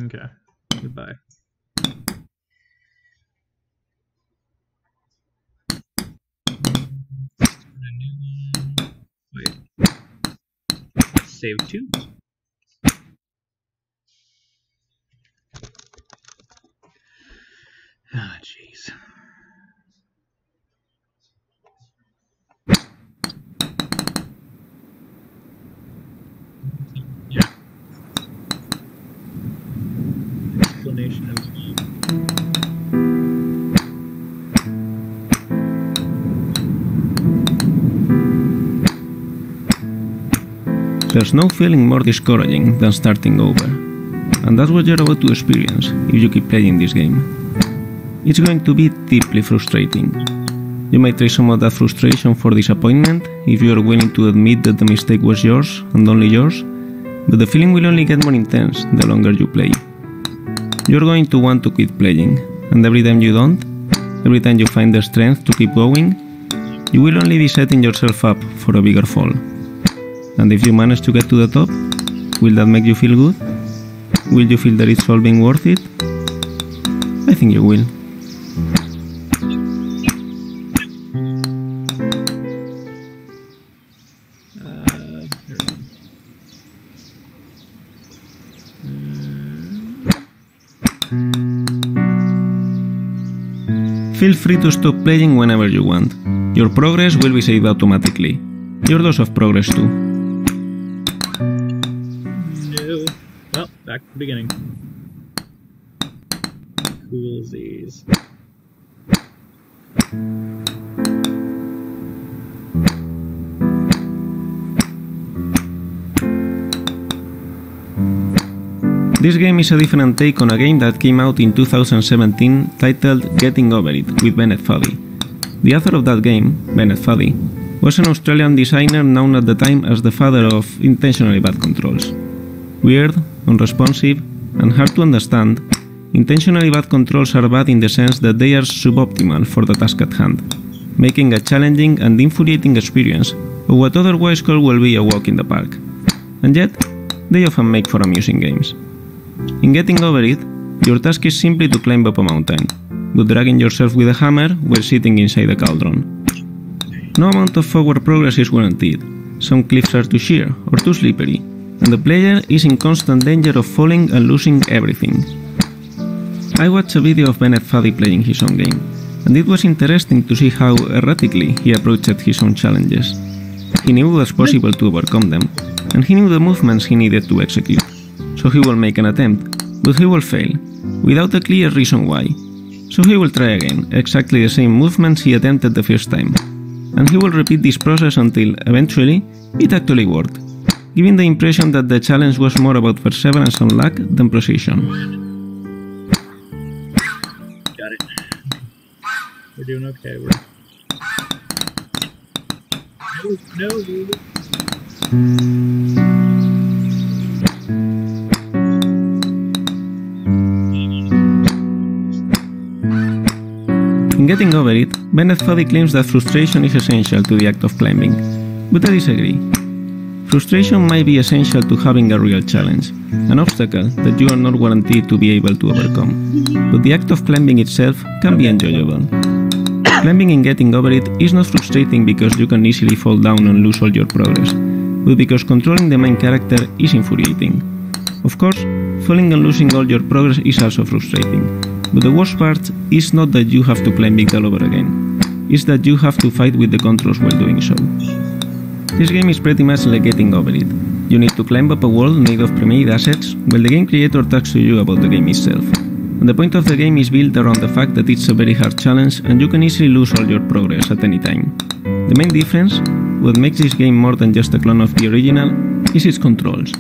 Okay. Goodbye. A new one. Wait. Save 2. Ah, jeez. Yeah. Explanation of There's no feeling more discouraging than starting over, and that's what you're about to experience if you keep playing this game. It's going to be deeply frustrating. You might trade some of that frustration for disappointment if you are willing to admit that the mistake was yours and only yours, but the feeling will only get more intense the longer you play. You're going to want to quit playing, and every time you don't, every time you find the strength to keep going, you will only be setting yourself up for a bigger fall. And if you manage to get to the top, will that make you feel good? Will you feel that it's all being worth it? I think you will. Feel free to stop playing whenever you want. Your progress will be saved automatically. Your loss of progress too. Well, back to the beginning. Coolsies. This game is a different take on a game that came out in 2017 titled Getting Over It with Bennett Foddy. The author of that game, Bennett Foddy, was an Australian designer known at the time as the father of intentionally bad controls. Weird, unresponsive, and hard to understand, intentionally bad controls are bad in the sense that they are suboptimal for the task at hand, making a challenging and infuriating experience of what otherwise could well be a walk in the park. And yet, they often make for amusing games. In Getting Over It, your task is simply to climb up a mountain, but dragging yourself with a hammer while sitting inside a cauldron. No amount of forward progress is guaranteed. Some cliffs are too sheer or too slippery, and the player is in constant danger of falling and losing everything. I watched a video of Bennett Foddy playing his own game, and it was interesting to see how erratically he approached his own challenges. He knew it was possible to overcome them, and he knew the movements he needed to execute. So he will make an attempt, but he will fail, without a clear reason why. So he will try again, exactly the same movements he attempted the first time. And he will repeat this process until, eventually, it actually worked, giving the impression that the challenge was more about perseverance and luck than precision. Got it. We're doing okay. No. In Getting Over It, Bennett Foddy claims that frustration is essential to the act of climbing, but I disagree. Frustration might be essential to having a real challenge, an obstacle that you are not guaranteed to be able to overcome, but the act of climbing itself can be enjoyable. Climbing in Getting Over It is not frustrating because you can easily fall down and lose all your progress, but because controlling the main character is infuriating. Of course, falling and losing all your progress is also frustrating, but the worst part is not that you have to climb it all over again, it's that you have to fight with the controls while doing so. This game is pretty much like Getting Over It. You need to climb up a wall made of pre-made assets while the game creator talks to you about the game itself. And the point of the game is built around the fact that it's a very hard challenge and you can easily lose all your progress at any time. The main difference, what makes this game more than just a clone of the original, is its controls.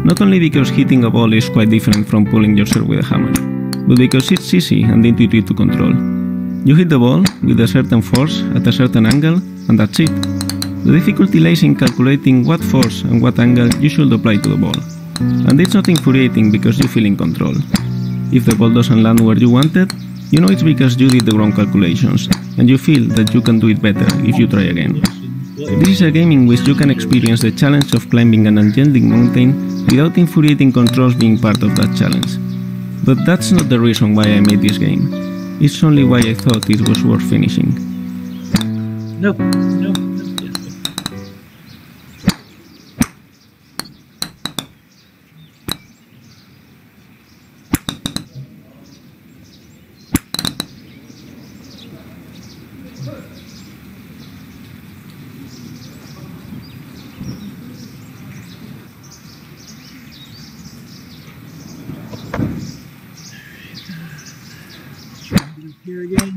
Not only because hitting a ball is quite different from pulling yourself with a hammer, but because it's easy and intuitive to control. You hit the ball with a certain force at a certain angle, and that's it. The difficulty lies in calculating what force and what angle you should apply to the ball. And it's not infuriating because you feel in control. If the ball doesn't land where you wanted, you know it's because you did the wrong calculations, and you feel that you can do it better if you try again. This is a game in which you can experience the challenge of climbing an enchanting mountain without infuriating controls being part of that challenge. But that's not the reason why I made this game. It's only why I thought it was worth finishing. Nope. Nope. Yes. Here again.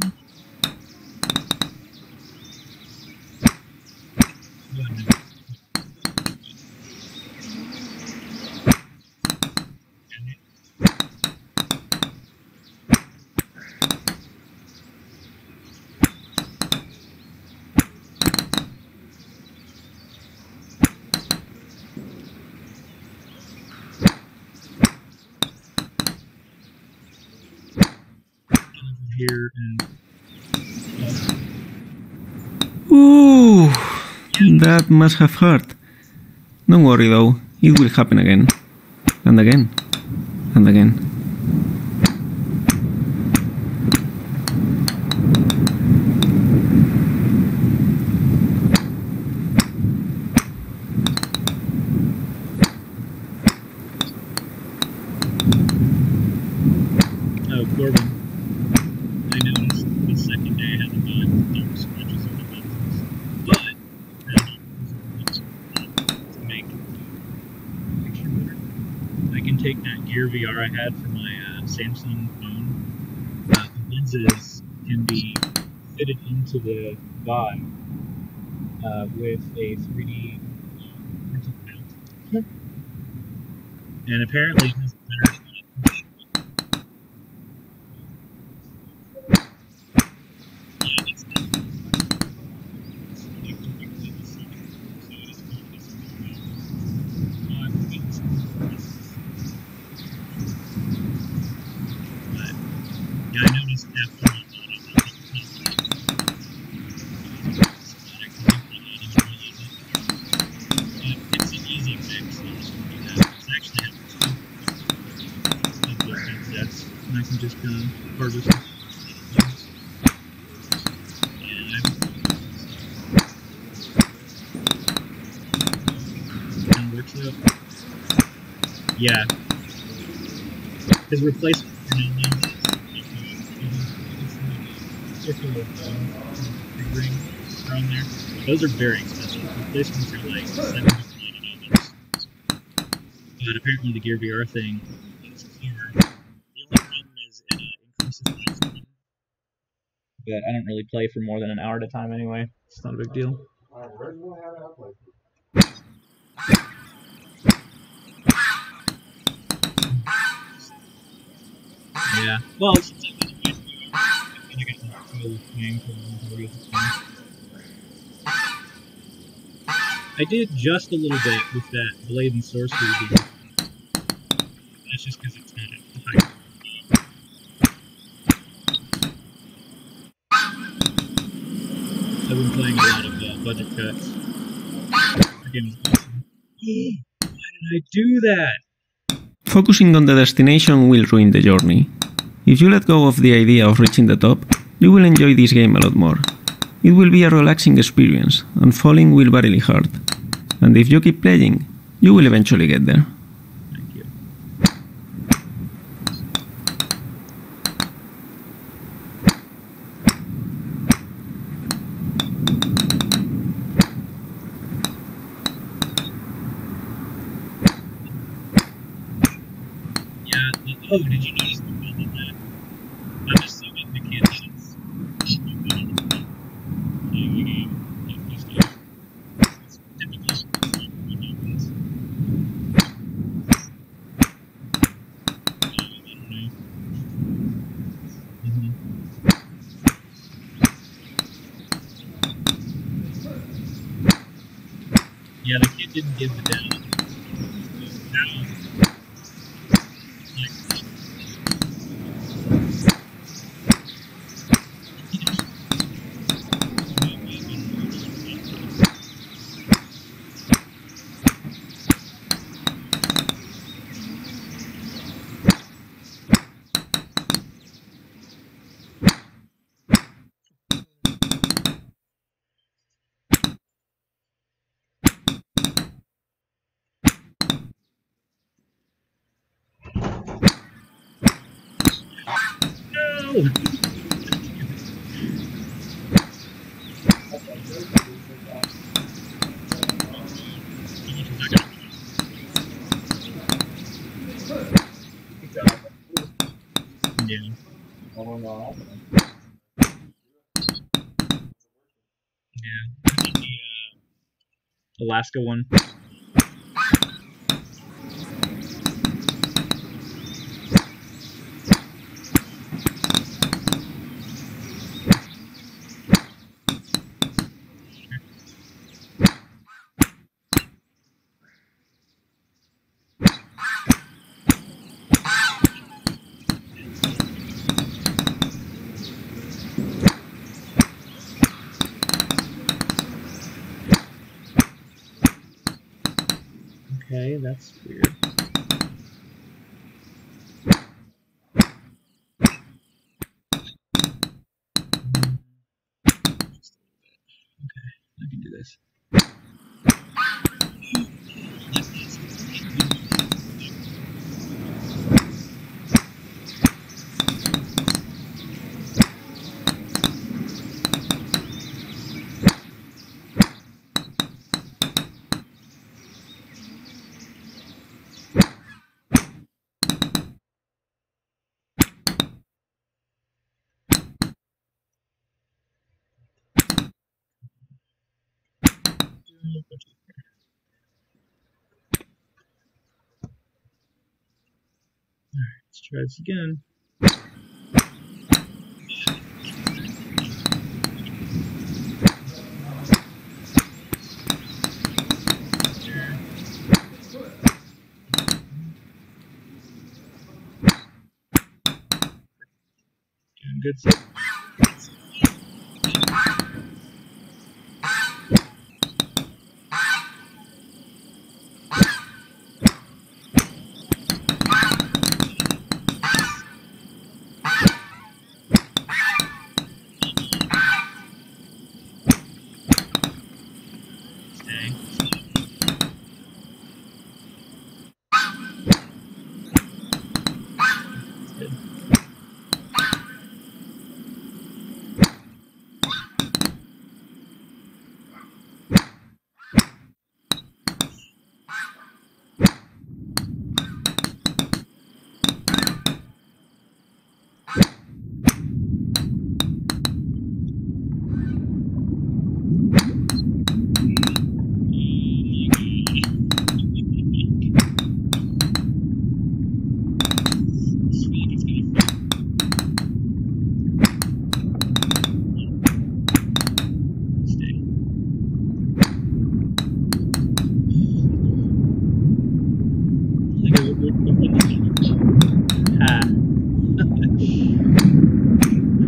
Here and Ooh, that must have hurt. Don't worry though, it will happen again. And again. And again. oh, Corbin. I noticed the second day I had the gun, there were scratches on the buttons. But to make the picture better, I can take that Gear VR I had for my Samsung phone. The lenses can be fitted into the Vive with a 3D printed mount. And apparently it has better. Yeah, I noticed after it's an easy fix. It's actually of the headsets, and I can just kind of harvest it. Kind of works out. Yeah. His replacement for circular ring around there. Those are very expensive. Replacements are like $70-$80. But apparently the Gear VR thing is clearer. The only problem is it increases my time. But I don't really play for more than an hour at a time anyway. It's not a big deal. Yeah. Well, it's I did just a little bit with that Blade and Sorcery dude. That's just because it's not a high. I've been playing a lot of budget cuts. The game is awesome. Why did I do that? Focusing on the destination will ruin the journey. If you let go of the idea of reaching the top, you will enjoy this game a lot more. It will be a relaxing experience, and falling will barely hurt. And if you keep playing, you will eventually get there. Thank you. Yeah. Oh, did you notice the build of that? I'm assuming the kid should. Yeah, the kid didn't give the down. No! Yeah. Yeah. The Alaska one. Okay, that's weird. Okay, I can do this. Alright, let's try this again. Doing good so stay. Good.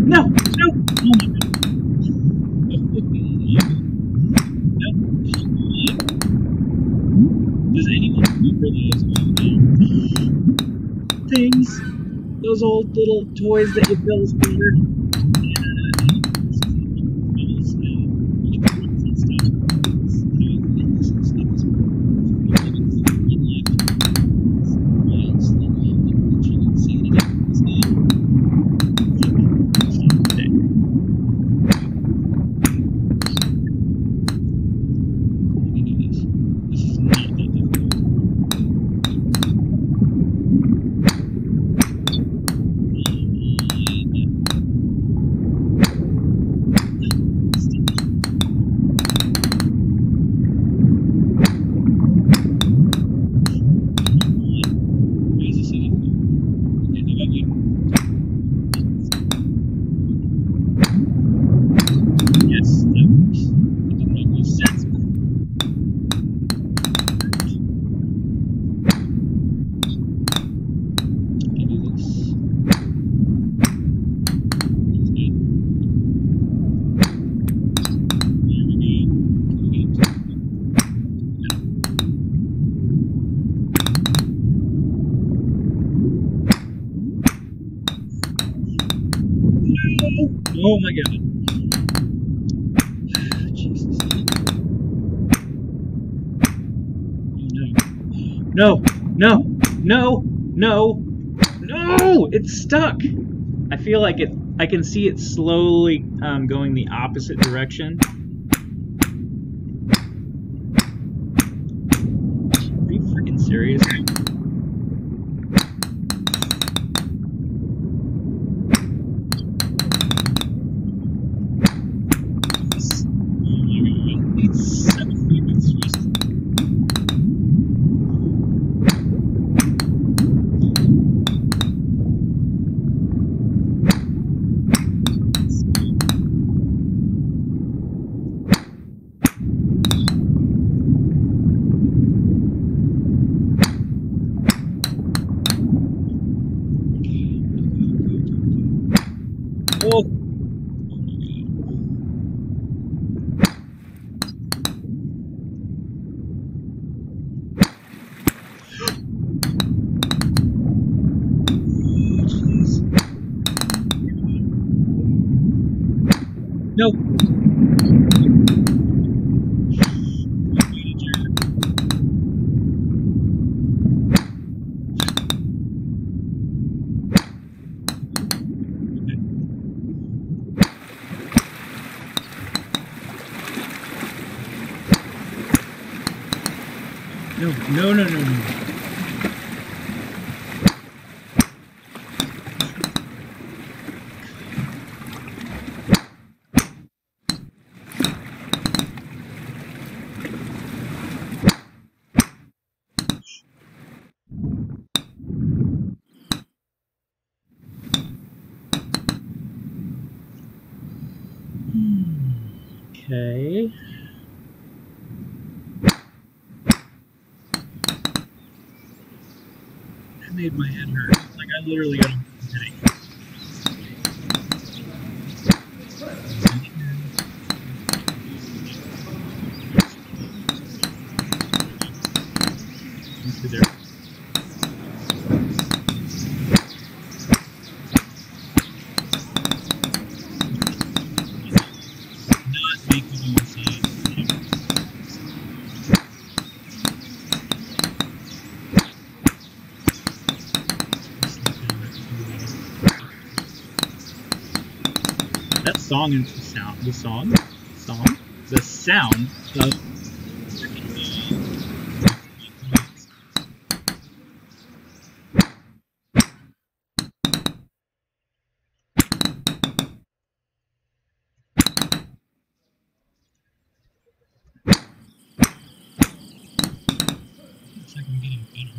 No! No! Oh my god. Does anyone remember those things? Those old little toys that you built for? Oh my god. Jesus. No. No. No. No. No. No! It's stuck. I feel like it. I can see it slowly going the opposite direction. Are you freaking serious? Oh. No. No. Okay. That made my head hurt. Like, I literally got a headache. There. Not making you see. That song and the sound of looks like I'm getting better.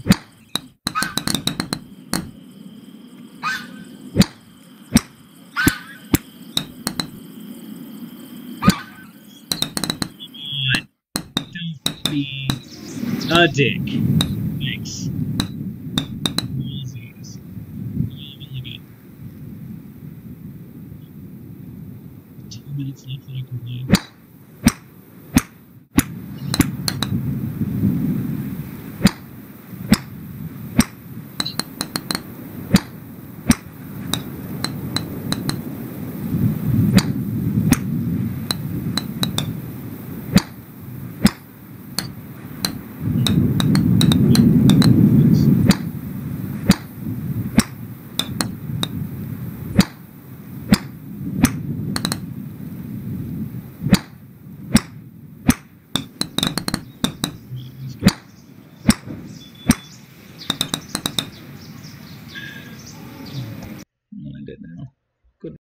Don't be a dick. Thanks. Only got 2 minutes left that I can play.